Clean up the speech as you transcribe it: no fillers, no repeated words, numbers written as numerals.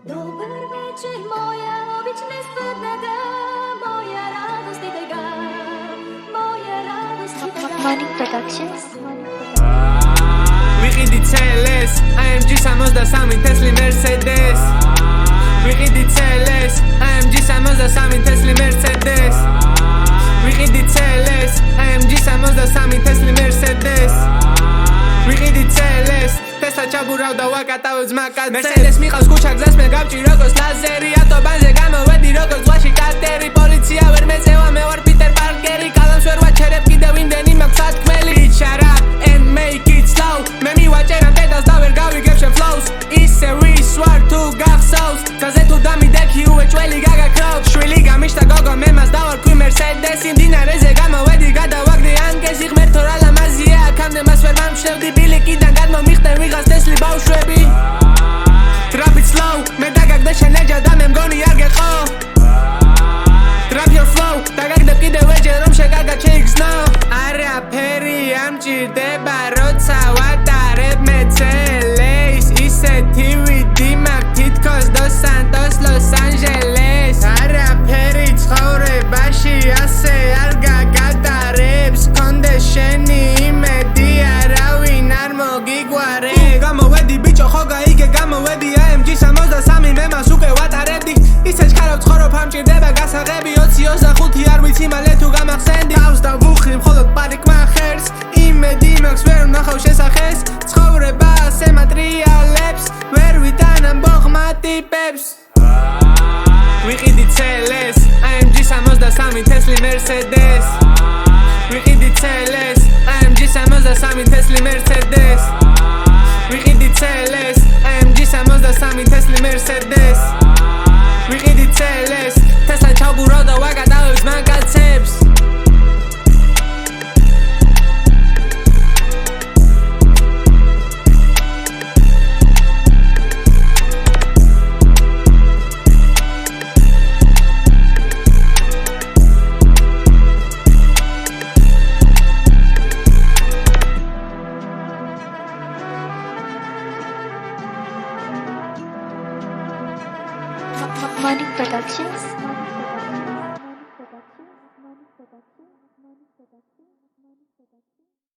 Добър вечер, моя обична спътника, моя радост и тъга, моя радост и тъга. Morning Productions. ვიყიდი CLS, AMG 63 Tesla Mercedes. ვიყიდი CLS, AMG 63 Tesla Mercedes. ვიყიდი CLS, AMG 63 Tesla Mercedes. ვიყიდი CLS, Tesla ჩაბურავდა ვაკატავ ძმაკად. Mercedes მიყავს ქუჩა გზას, მე გავჭი როგორც ლაზერი. ავტობანზე გამოვედი როგორც ზღვაში კატერი. პოლიცია ვერ მეწევა, მე ვარ პიტერ პარკერი. კალამს ვერ ვაჩერებ, კიდევ იმდენი მაქვს სათქმელი. Shut up and make it slow. მე მივაჭერა პედალს და ვერ გავიგებ შენ flows. ისე ვისვარ თუ გახსოვს, გაზე თუ დამიდექი უეჭველი გაგაქრობ. შვილი გამიშთა გოგო, მე მას დავარქვი Mercedes. იმდინარეზე გამოვედი, გადავაგდე ანკესი. ღმერთო რა ლამაზია, აქამდე მას ვერ ვამშნევდი. ბილიკიდან გადმომიხდე ვიღას Tesla ბავშვები. Drop it slow, მე დაგაგდე შენ ეჯა და მე მგონი არ გეყო. Drop your flow, დაგაგდებ კიდევ ეჯერ რომ შეგაგა შეიგზნო. არაფერი არ მჭირდება როცა ვატარებ მე CLS. ისეთი ვიდი მაქვს თითქოს Dos Santos, Los Angeles. არაფერი ცხოვრებაში ასე არ გაგატარებს. კონდეს შენი იმედი, არავინ არ მოგიგვარებს. გამოვედი ბიჭო, ხო გაიგე გამოვედი AMG 63, მე მას უკვე ვატარებდი. ისე ჩქარავ ცხოვრობ, ამ მჭირდება გასაღები. 20-25 არ ვიცი მალე თუ გამახსენდი. თავს და ვუხრი მხოლოდ პარიკმა ხერს. იმედი მაქვს ვერ ვნახავ შესახეს. ცხოვრება ასე მატრიალებს, ვერ ვიტანამ ბოღმა ტიპებს. ვიყიდი CLS, AMG 63 Tesla Mercedes. ვიყიდი CLS, AMG 63 Tesla Mercedes. ვიყიდი CLS, AMG 63 Tesla Mercedes. ვიყიდი CLS, Tesla ჩავბურავდა ვაკატავებს მანკაცებს. Morning Productions.